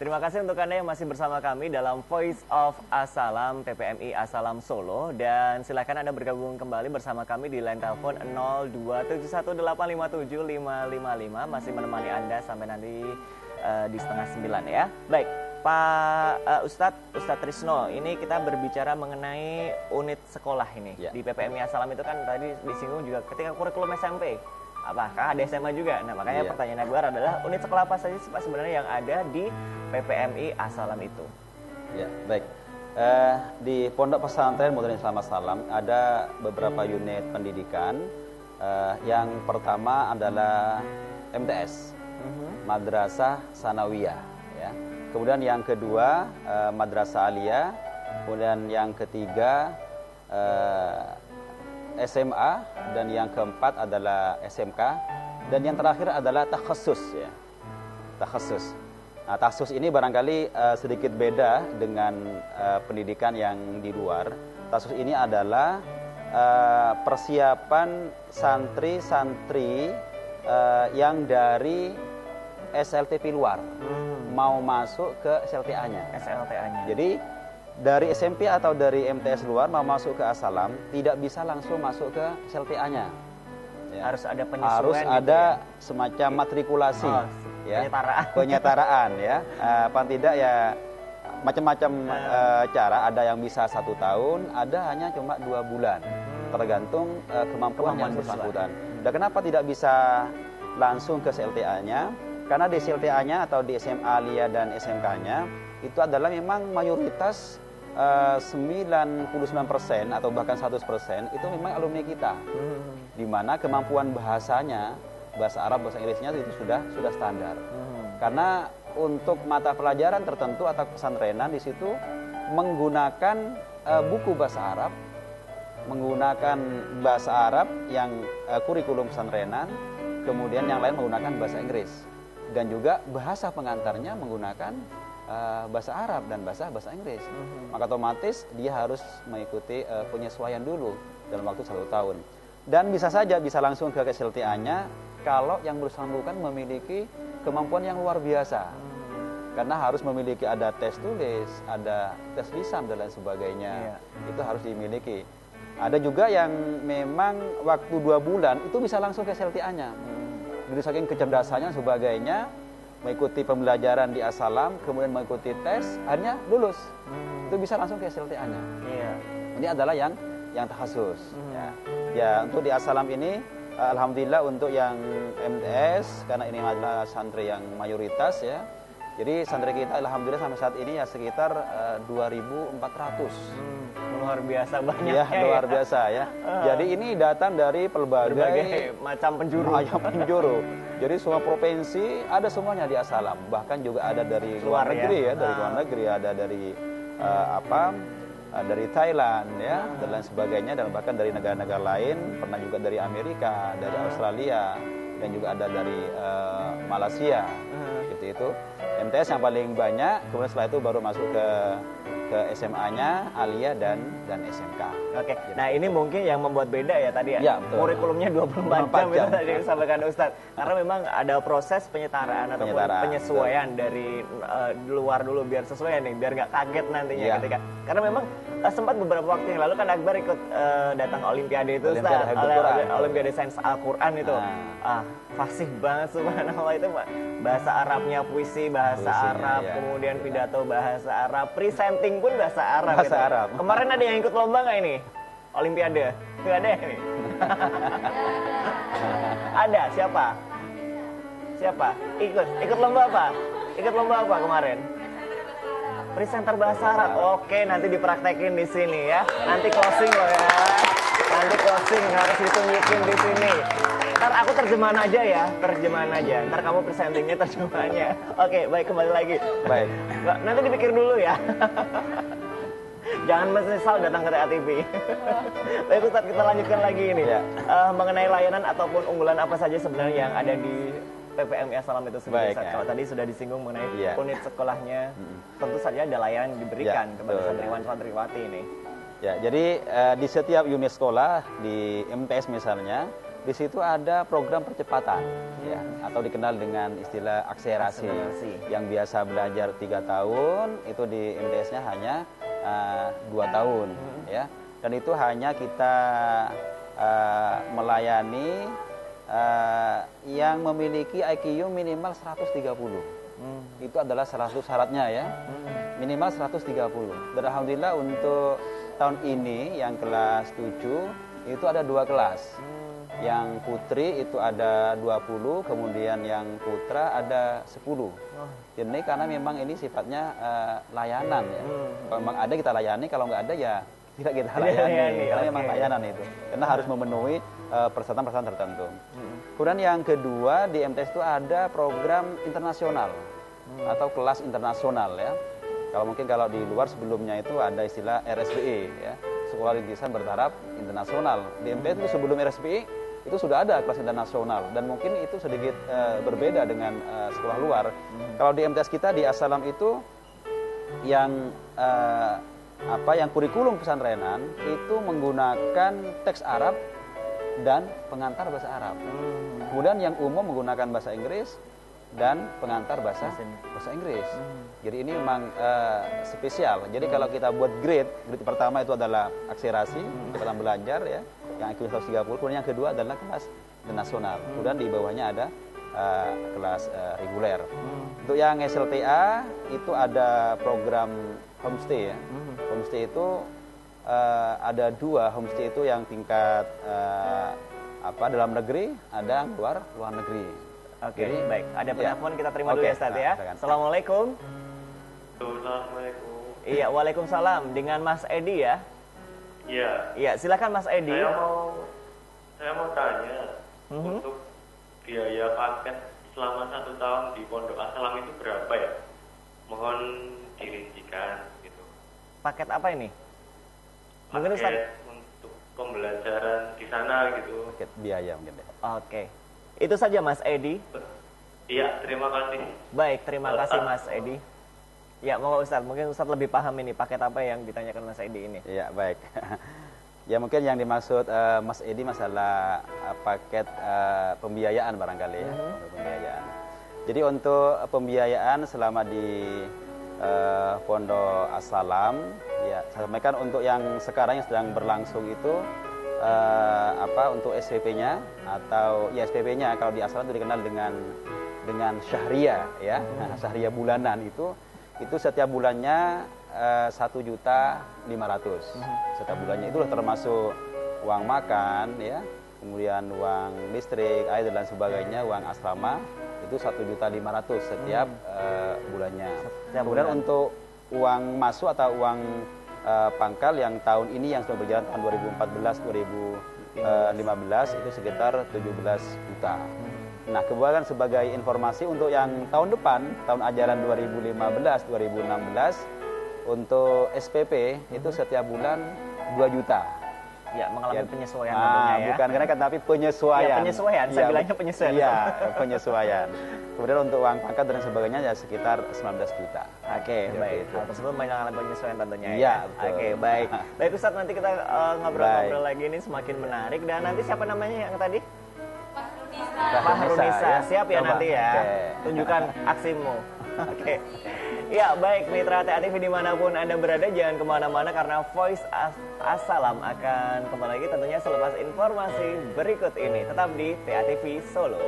Terima kasih untuk Anda yang masih bersama kami dalam Voice of Asalam PPMI Asalam Solo. Dan silakan Anda bergabung kembali bersama kami di line telepon 02718575555. Masih menemani Anda sampai nanti di setengah 9 ya. Baik, Pak Ustadz Trisno, ini kita berbicara mengenai unit sekolah ini. Ya. Di PPMI Asalam itu kan tadi disinggung juga ketika kurikulum SMP. Apakah ada SMA juga? Nah, makanya pertanyaan gue adalah unit sekolah apa saja sih Pak sebenarnya yang ada di PPMI Asalam itu? Ya, baik. Di Pondok Pesantren Modern Islam Asalam ada beberapa unit pendidikan. Yang pertama adalah MTS, Madrasah Sanawiyah. Ya. Kemudian yang kedua Madrasah Aliyah. Kemudian yang ketiga SMA, dan yang keempat adalah SMK, dan yang terakhir adalah takhasus ya. Takhasus. Nah, takhasus ini barangkali sedikit beda dengan pendidikan yang di luar. Takhasus ini adalah persiapan santri-santri yang dari SLTP luar mau masuk ke SLTA-nya. Jadi dari SMP atau dari MTS luar mau masuk ke Asalam tidak bisa langsung masuk ke SLTA-nya. Ya. Harus ada penyesuaian. Harus ada semacam matrikulasi, ya. Penyetaraan, ya. Paling tidak ya macam-macam cara. Ada yang bisa 1 tahun, ada hanya cuma 2 bulan, tergantung kemampuan yang bersangkutan. Dan kenapa tidak bisa langsung ke SLTA-nya? Karena di SLTA-nya atau di SMA Aliyah dan SMK-nya itu adalah memang mayoritas 99% atau bahkan 100% itu memang alumni kita. Di mana kemampuan bahasanya, bahasa Arab, bahasa Inggrisnya itu sudah standar. Karena untuk mata pelajaran tertentu atau pesantrenan di situ menggunakan buku bahasa Arab, menggunakan bahasa Arab yang kurikulum pesantrenan, kemudian yang lain menggunakan bahasa Inggris. Dan juga bahasa pengantarnya menggunakan bahasa Arab dan bahasa Inggris. Maka otomatis dia harus mengikuti penyesuaian dulu dalam waktu 1 tahun. Dan bisa saja bisa langsung ke SLTA-nya kalau yang bersangkutan memiliki kemampuan yang luar biasa. Karena harus memiliki ada tes tulis, ada tes lisan dan lain sebagainya. Itu harus dimiliki. Ada juga yang memang waktu 2 bulan itu bisa langsung ke SLTA-nya. Jadi saking kecerdasannya sebagainya, mengikuti pembelajaran di Asalam, kemudian mengikuti tes, akhirnya lulus. Itu bisa langsung ke SLTA-nya. Ini adalah yang takhasus. Ya, untuk di Asalam ini, alhamdulillah untuk yang MTS, karena ini adalah santri yang mayoritas ya. Jadi santri kita alhamdulillah sampai saat ini ya sekitar 2.400. Luar biasa banyak ya. Luar biasa ya. Jadi ini datang dari berbagai macam penjuru. Jadi semua provinsi ada semuanya di Asalam. Bahkan juga ada dari luar negeri ya, dari luar negeri, ada dari dari Thailand ya, dan lain sebagainya, dan bahkan dari negara-negara lain, pernah juga dari Amerika, dari Australia, dan juga ada dari Malaysia. Gitu itu. MTS yang paling banyak, kemudian setelah itu baru masuk ke SMA-nya, Aliyah dan SMK. Oke. Nah, ini mungkin yang membuat beda ya tadi ya. Kurikulumnya 24 jam itu tadi disampaikan Ustadz. Karena memang ada proses penyetaraan ataupun penyesuaian dari luar dulu biar sesuai nih, biar nggak kaget nantinya ketika. Karena memang sempat beberapa waktu yang lalu kan Akbar ikut datang Olimpiade itu, Ustadz. Olimpiade Sains Al-Quran itu. Fasih banget subhanallah itu, Pak. Bahasa Arabnya puisi bahasa Arab, kemudian pidato bahasa Arab, presenting pun bahasa Arab. Kemarin ada yang ikut lomba nggak ini? Olimpiade? Nggak ada ini? Ada, siapa? Ikut lomba apa? Ikut lomba apa kemarin? Presenter bahasa Arab. Oke, nanti dipraktekin di sini ya. Nanti closing loh ya. Nanti closing harus ditunjukin di sini. Ntar aku terjemahan aja. Ntar kamu presentingnya terjemahannya. Oke, baik, kembali lagi. Baik. Nanti dipikir dulu ya. Jangan menyesal datang ke TATV. Baik Ustadz, kita lanjutkan lagi ini. Mengenai layanan ataupun unggulan apa saja sebenarnya yang ada di PPMI Asalam itu sendiri. Kalau tadi sudah disinggung mengenai unit sekolahnya, tentu saja ada layanan yang diberikan kepada santriwan-santriwati ini. Ya, jadi di setiap unit sekolah di MTS misalnya di situ ada program percepatan, ya, atau dikenal dengan istilah akselerasi. Yang biasa belajar 3 tahun, itu di MTS-nya hanya 2 tahun, ya. Dan itu hanya kita melayani yang memiliki IQ minimal 130. Itu adalah salah satu syaratnya, ya. Minimal 130. Dan alhamdulillah untuk tahun ini yang kelas 7 itu ada 2 kelas. Yang putri itu ada 20, kemudian yang putra ada 10. Jadi karena memang ini sifatnya layanan, ya. Kalau memang ada kita layani, kalau nggak ada ya tidak kita layani. Karena memang layanan itu. Karena harus memenuhi persyaratan-persyaratan tertentu. Kemudian yang kedua di MTS itu ada program internasional atau kelas internasional, ya. Kalau di luar sebelumnya itu ada istilah RSBI, ya. Sekolah Rintisan Bertaraf Internasional. Di MTS itu sebelum RSBI itu sudah ada kelas internasional dan mungkin itu sedikit berbeda dengan sekolah luar. Kalau di MTS kita di As-Salam itu yang kurikulum pesantrenan itu menggunakan teks Arab dan pengantar bahasa Arab. Kemudian yang umum menggunakan bahasa Inggris dan pengantar bahasa Inggris. Jadi ini memang spesial. Jadi kalau kita buat grade pertama itu adalah akselerasi, kecepatan belajar, ya, yang IQ 130. Kemudian yang kedua adalah kelas nasional. Kemudian di bawahnya ada kelas reguler. Untuk yang SLTA itu ada program homestay, ya. Homestay itu ada 2 homestay itu yang tingkat dalam negeri, ada luar negeri. Oke, baik. Ada penelpon, kita terima dulu ya, Ustaz, ya. Assalamualaikum. Assalamualaikum. Iya, waalaikumsalam. Dengan Mas Edi, ya? Iya. Iya, silakan Mas Edi. Saya mau tanya, untuk biaya paket selama 1 tahun di Pondok As-Salam itu berapa, ya? Mohon dirincikan gitu. Paket apa ini? Mungkin Ustaz untuk pembelajaran di sana gitu. Paket biaya mungkin deh. Oke. Itu saja Mas Edi. Iya, terima kasih. Baik, terima kasih Mas Edi. Ya, mau Ustaz, mungkin Ustaz lebih paham ini paket apa yang ditanyakan Mas Edi ini. Iya, baik. Ya mungkin yang dimaksud Mas Edi masalah paket pembiayaan barangkali, ya. Pembiayaan. Jadi untuk pembiayaan selama di Pondok As-Salam, ya saya sampaikan untuk yang sekarang yang sedang berlangsung itu untuk SPP-nya atau ya SPP-nya kalau di As-Salam itu dikenal dengan syahriah, ya. Syahriah bulanan itu setiap bulannya 1.500.000 setiap bulannya. Itu termasuk uang makan, ya, kemudian uang listrik, air dan sebagainya, uang asrama itu 1.500.000 setiap bulannya. Kemudian untuk uang masuk atau uang pangkal yang tahun ini yang sudah berjalan tahun 2014-2015 itu sekitar 17 juta. Nah, kemudian sebagai informasi untuk yang tahun depan, tahun ajaran 2015-2016 untuk SPP itu setiap bulan 2 juta. Ya, mengalami penyesuaian tentunya, ya. Bukan kenaikan tapi penyesuaian. Ya, penyesuaian. Saya bilangnya penyesuaian. Iya, penyesuaian. Kemudian untuk uang pangkat dan sebagainya ya sekitar 19 juta. Oke, baik. Hal tersebut mengalami penyesuaian tentunya, ya. Iya, Oke, baik. Baik Ustaz, nanti kita ngobrol-ngobrol lagi, ini semakin menarik. Dan nanti siapa namanya yang tadi? Pak Harunisa, ya. Siap ya nanti ya. Tunjukkan aksimu. Oke. Ya, baik mitra TA TV dimanapun Anda berada, jangan kemana-mana karena Voice As-Salam akan kembali lagi tentunya selepas informasi berikut ini. Tetap di TA TV Solo.